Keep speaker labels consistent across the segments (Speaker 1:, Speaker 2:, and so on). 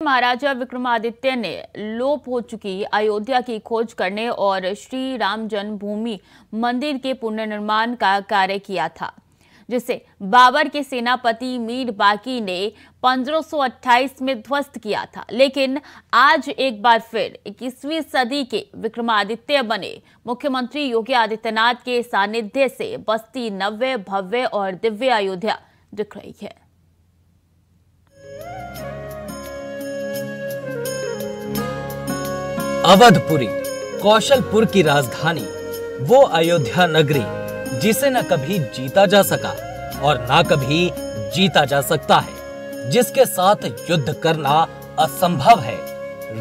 Speaker 1: महाराजा विक्रमादित्य ने लोप हो चुकी अयोध्या की खोज करने और श्री राम जन्मभूमि मंदिर के पुनर्निर्माण का कार्य किया था, जिसे बाबर के सेनापति मीर बाकी ने 1528 में ध्वस्त किया था। लेकिन आज एक बार फिर 21वीं सदी के विक्रमादित्य बने मुख्यमंत्री योगी आदित्यनाथ के सानिध्य से बस्ती नव्य, भव्य और दिव्य अयोध्या दिख रही है।
Speaker 2: अवधपुरी, कौशलपुर की राजधानी, वो अयोध्या नगरी जिसे न कभी जीता जा सका और ना कभी जीता जा सकता है, जिसके साथ युद्ध करना असंभव है।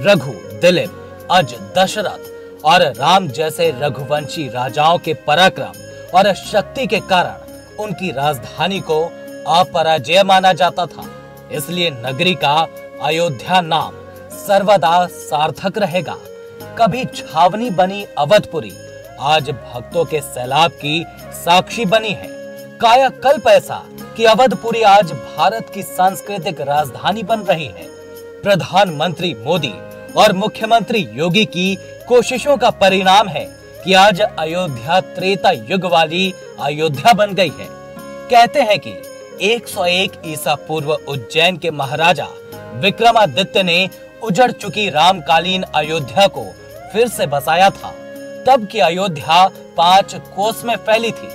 Speaker 2: रघु, दिलीप, अज, दशरथ और राम जैसे रघुवंशी राजाओं के पराक्रम और शक्ति के कारण उनकी राजधानी को अपराजय माना जाता था। इसलिए नगरी का अयोध्या नाम सर्वदा सार्थक रहेगा। कभी छावनी बनी अवधपुरी आज भक्तों के सैलाब की साक्षी बनी है। कायाकल्प ऐसा कि अवधपुरी आज भारत की सांस्कृतिक राजधानी बन रही है। प्रधानमंत्री मोदी और मुख्यमंत्री योगी की कोशिशों का परिणाम है कि आज अयोध्या त्रेता युग वाली अयोध्या बन गई है। कहते हैं कि 101 ईसा पूर्व उज्जैन के महाराजा विक्रमादित्य ने उजड़ चुकी रामकालीन अयोध्या को फिर से बसाया था। तब की अयोध्या 5 कोस में फैली थी।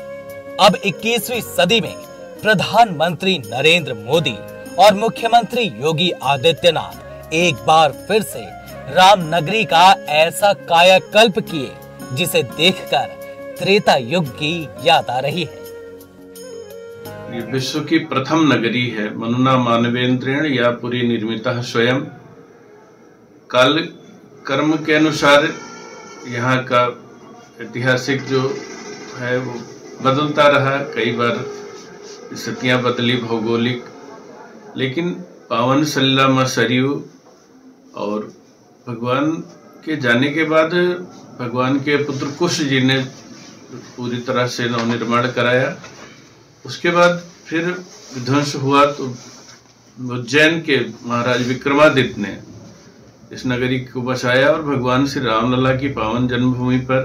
Speaker 2: अब 21वीं सदी में प्रधानमंत्री नरेंद्र मोदी और मुख्यमंत्री योगी आदित्यनाथ एक बार फिर से राम नगरी का ऐसा कायाकल्प किए जिसे देखकर त्रेता युग की याद आ रही है।
Speaker 3: ये विश्व की प्रथम नगरी है। मनुना मानवेंद्रेण या पुरी निर्मिता स्वयं। काल कर्म के अनुसार यहाँ का ऐतिहासिक जो है वो बदलता रहा। कई बार स्थितियाँ बदली भौगोलिक, लेकिन पावन सलिला मां सरयू और भगवान के जाने के बाद भगवान के पुत्र कुश जी ने पूरी तरह से नवनिर्माण कराया। उसके बाद फिर विध्वंस हुआ तो उज्जैन के महाराज विक्रमादित्य ने इस नगरी को बचाया और भगवान श्री रामलला की पावन जन्मभूमि पर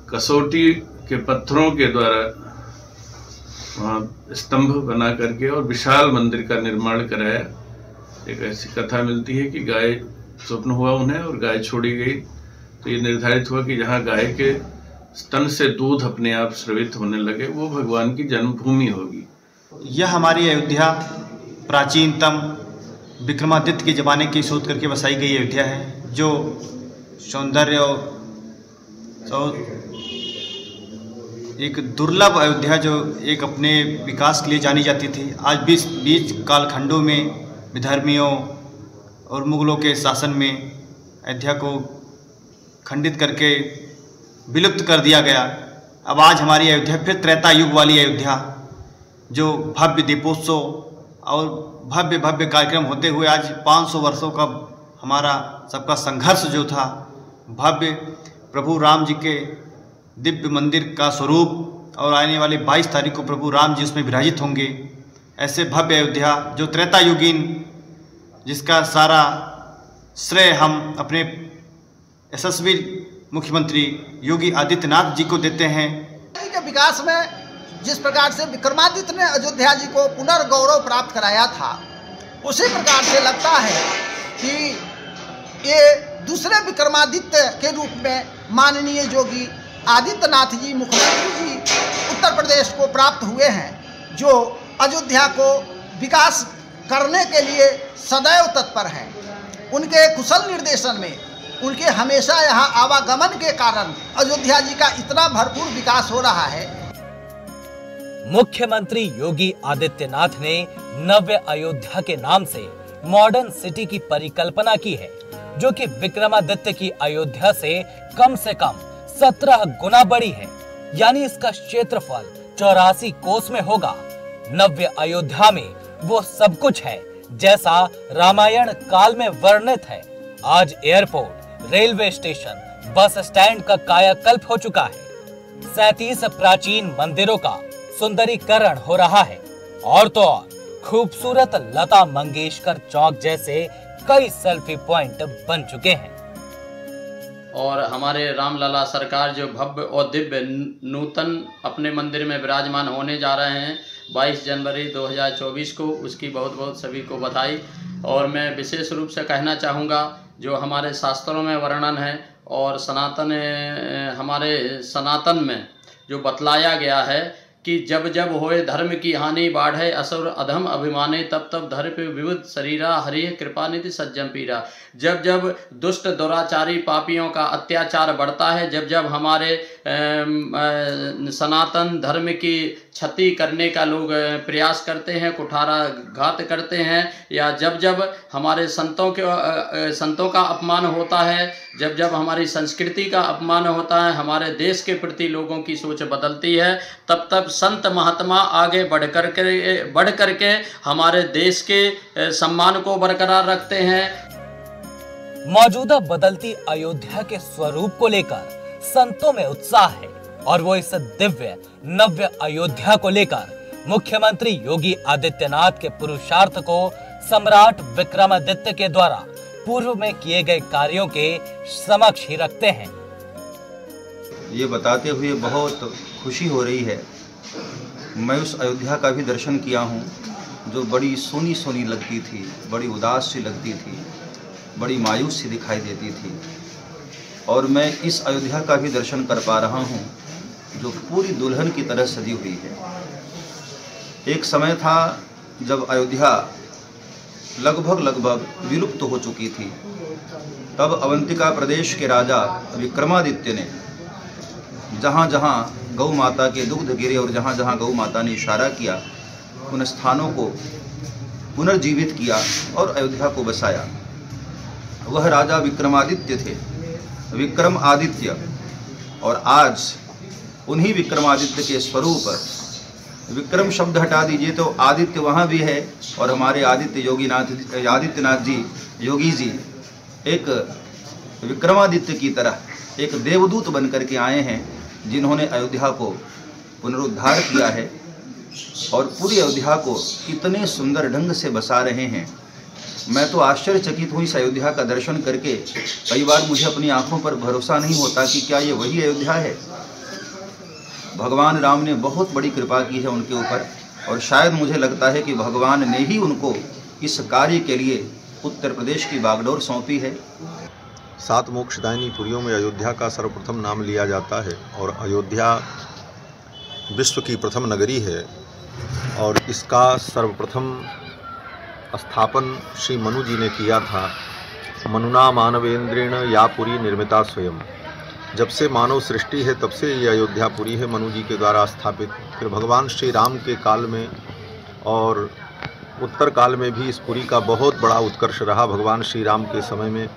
Speaker 3: कसौटी के पत्थरों के द्वारा वहाँ स्तंभ बना करके और विशाल मंदिर का निर्माण कराया। एक ऐसी कथा मिलती है कि गाय स्वप्न हुआ उन्हें और गाय छोड़ी गई, तो ये निर्धारित हुआ कि जहाँ गाय के स्तन से दूध अपने आप स्रवित होने लगे वो भगवान की जन्मभूमि होगी।
Speaker 4: यह हमारी अयोध्या प्राचीनतम विक्रमादित्य के ज़माने की शोध करके बसाई गई अयोध्या है, जो सौंदर्य और एक दुर्लभ अयोध्या जो एक अपने विकास के लिए जानी जाती थी, आज बीच कालखंडों में विधर्मियों और मुगलों के शासन में अयोध्या को खंडित करके विलुप्त कर दिया गया। अब आज हमारी अयोध्या फिर त्रेता युग वाली अयोध्या, जो भव्य दीपोत्सव और भव्य भव्य कार्यक्रम होते हुए आज 500 वर्षों का हमारा सबका संघर्ष जो था, भव्य प्रभु राम जी के दिव्य मंदिर का स्वरूप और आने वाले 22 तारीख को प्रभु राम जी उसमें विराजित होंगे। ऐसे भव्य अयोध्या जो त्रेता युगीन, जिसका सारा श्रेय हम अपने यशस्वी मुख्यमंत्री योगी आदित्यनाथ जी को देते हैं।
Speaker 5: के विकास में जिस प्रकार से विक्रमादित्य ने अयोध्या जी को पुनर्गौरव प्राप्त कराया था, उसी प्रकार से लगता है कि ये दूसरे विक्रमादित्य के रूप में माननीय योगी आदित्यनाथ जी मुख्यमंत्री जी उत्तर प्रदेश को प्राप्त हुए हैं, जो अयोध्या को विकास करने के लिए सदैव तत्पर हैं। उनके कुशल निर्देशन में, उनके हमेशा यहाँ आवागमन के कारण अयोध्या जी का इतना भरपूर विकास हो रहा है।
Speaker 2: मुख्यमंत्री योगी आदित्यनाथ ने नव्य अयोध्या के नाम से मॉडर्न सिटी की परिकल्पना की है, जो कि विक्रमादित्य की अयोध्या से कम 17 गुना बड़ी है। यानी इसका क्षेत्रफल 84 कोस में होगा। नव्य अयोध्या में वो सब कुछ है जैसा रामायण काल में वर्णित है। आज airport, railway station, bus stand का कायाकल्प हो चुका है। 37 प्राचीन मंदिरों का सुंदरीकरण हो रहा है और तो और खूबसूरत लता मंगेशकर चौक जैसे कई सेल्फी पॉइंट बन चुके हैं।
Speaker 6: और हमारे रामलला सरकार जो भव्य और दिव्य नूतन अपने मंदिर में विराजमान होने जा रहे हैं 22 जनवरी 2024 को, उसकी बहुत बहुत सभी को बधाई। और मैं विशेष रूप से कहना चाहूँगा, जो हमारे शास्त्रों में वर्णन है और हमारे सनातन में जो बतलाया गया है कि जब जब होए धर्म की हानि बाढ़े असुर अधम अभिमाने, तब तब धर पे विविध शरीरा हरि कृपा निधि सज्जन पीरा। जब जब दुष्ट दुराचारी पापियों का अत्याचार बढ़ता है, जब जब हमारे सनातन धर्म की क्षति करने का लोग प्रयास करते हैं, कुठाराघात करते हैं, या जब जब हमारे संतों का अपमान होता है, जब जब हमारी संस्कृति का अपमान होता है, हमारे देश के प्रति लोगों की सोच बदलती है, तब तब संत महात्मा आगे बढ़ करके हमारे देश के सम्मान को बरकरार रखते हैं।
Speaker 2: मौजूदा बदलती अयोध्या के स्वरूप को लेकर संतों में उत्साह है और वो इस दिव्य नव्य अयोध्या को लेकर मुख्यमंत्री योगी आदित्यनाथ के पुरुषार्थ को सम्राट विक्रमादित्य के द्वारा पूर्व में किए गए कार्यों के समक्ष ही रखते हैं।
Speaker 7: ये बताते हुए बहुत खुशी हो रही है। मैं उस अयोध्या का भी दर्शन किया हूँ जो बड़ी सोनी सोनी लगती थी, बड़ी उदास सी लगती थी, बड़ी मायूस सी दिखाई देती थी, और मैं इस अयोध्या का भी दर्शन कर पा रहा हूँ जो पूरी दुल्हन की तरह सजी हुई है। एक समय था जब अयोध्या लगभग विलुप्त हो चुकी थी। तब अवंतिका प्रदेश के राजा विक्रमादित्य ने जहाँ जहाँ गौ माता के दुग्ध गिरे और जहाँ जहाँ गौ माता ने इशारा किया, उन स्थानों को पुनर्जीवित किया और अयोध्या को बसाया। वह राजा विक्रमादित्य थे, विक्रम आदित्य। और आज उन्हीं विक्रमादित्य के स्वरूप, विक्रम शब्द हटा दीजिए तो आदित्य वहाँ भी है, और हमारे आदित्यनाथ जी योगी जी एक विक्रमादित्य की तरह एक देवदूत बन करके आए हैं, जिन्होंने अयोध्या को पुनरुद्धार किया है और पूरी अयोध्या को इतने सुंदर ढंग से बसा रहे हैं। मैं तो आश्चर्यचकित हूँ इस अयोध्या का दर्शन करके। कई बार मुझे अपनी आंखों पर भरोसा नहीं होता कि क्या ये वही अयोध्या है। भगवान राम ने बहुत बड़ी कृपा की है उनके ऊपर, और शायद मुझे लगता है कि भगवान ने ही उनको इस कार्य के लिए उत्तर प्रदेश की बागडोर सौंपी है।
Speaker 8: 7 मोक्षदायिनी पुरियों में अयोध्या का सर्वप्रथम नाम लिया जाता है, और अयोध्या विश्व की प्रथम नगरी है, और इसका सर्वप्रथम स्थापन श्री मनु जी ने किया था। मनुना मानवेंद्रेण या पुरी निर्मिता स्वयं। जब से मानव सृष्टि है तब से ये अयोध्यापुरी है मनु जी के द्वारा स्थापित। फिर भगवान श्री राम के काल में और उत्तर काल में भी इस पुरी का बहुत बड़ा उत्कर्ष रहा। भगवान श्री राम के समय में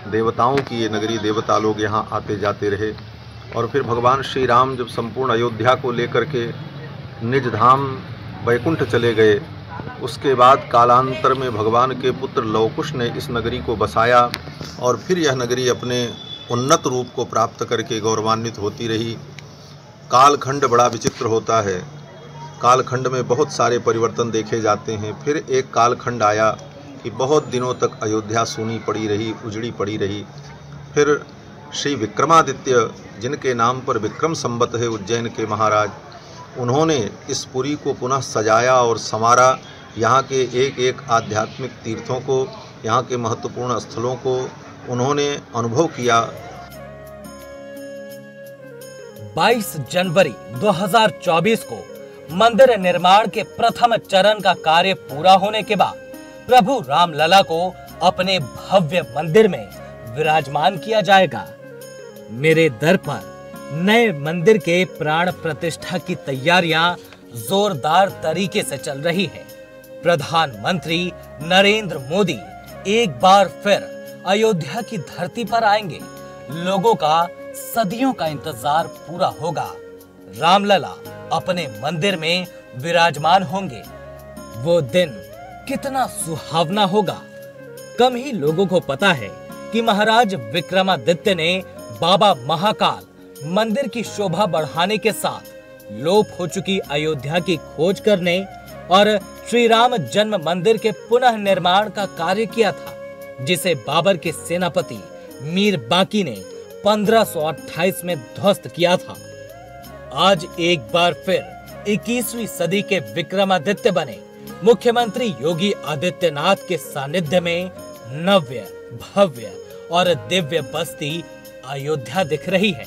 Speaker 8: देवताओं की ये नगरी, देवता लोग यहाँ आते जाते रहे। और फिर भगवान श्री राम जब संपूर्ण अयोध्या को लेकर के निज धाम वैकुंठ चले गए, उसके बाद कालांतर में भगवान के पुत्र लवकुश ने इस नगरी को बसाया, और फिर यह नगरी अपने उन्नत रूप को प्राप्त करके गौरवान्वित होती रही। कालखंड बड़ा विचित्र होता है। कालखंड में बहुत सारे परिवर्तन देखे जाते हैं। फिर एक कालखंड आया कि बहुत दिनों तक अयोध्या सूनी पड़ी रही, उजड़ी पड़ी रही। फिर श्री विक्रमादित्य, जिनके नाम पर विक्रम संवत है उज्जैन के महाराज, उन्होंने इस पुरी को पुनः सजाया और संवारा। यहाँ के एक एक आध्यात्मिक तीर्थों को, यहाँ के महत्वपूर्ण स्थलों को उन्होंने अनुभव किया।
Speaker 2: 22 जनवरी 2024 को मंदिर निर्माण के प्रथम चरण का कार्य पूरा होने के बाद प्रभु रामलला को अपने भव्य मंदिर में विराजमान किया जाएगा। मेरे दर पर नए मंदिर के प्राण प्रतिष्ठा की तैयारियां जोरदार तरीके से चल रही है। प्रधानमंत्री नरेंद्र मोदी एक बार फिर अयोध्या की धरती पर आएंगे। लोगों का सदियों का इंतजार पूरा होगा। रामलला अपने मंदिर में विराजमान होंगे। वो दिन कितना सुहावना होगा। कम ही लोगों को पता है कि महाराज विक्रमादित्य ने बाबा महाकाल मंदिर की शोभा बढ़ाने के साथ लोप हो चुकी अयोध्या की खोज करने और श्री राम जन्म मंदिर के पुनः निर्माण का कार्य किया था। जिसे बाबर के सेनापति मीर बांकी ने 1528 में ध्वस्त किया था। आज एक बार फिर 21वीं सदी के विक्रमादित्य बने मुख्यमंत्री योगी आदित्यनाथ के सानिध्य में नव्य, भव्य और दिव्य बस्ती अयोध्या दिख रही है।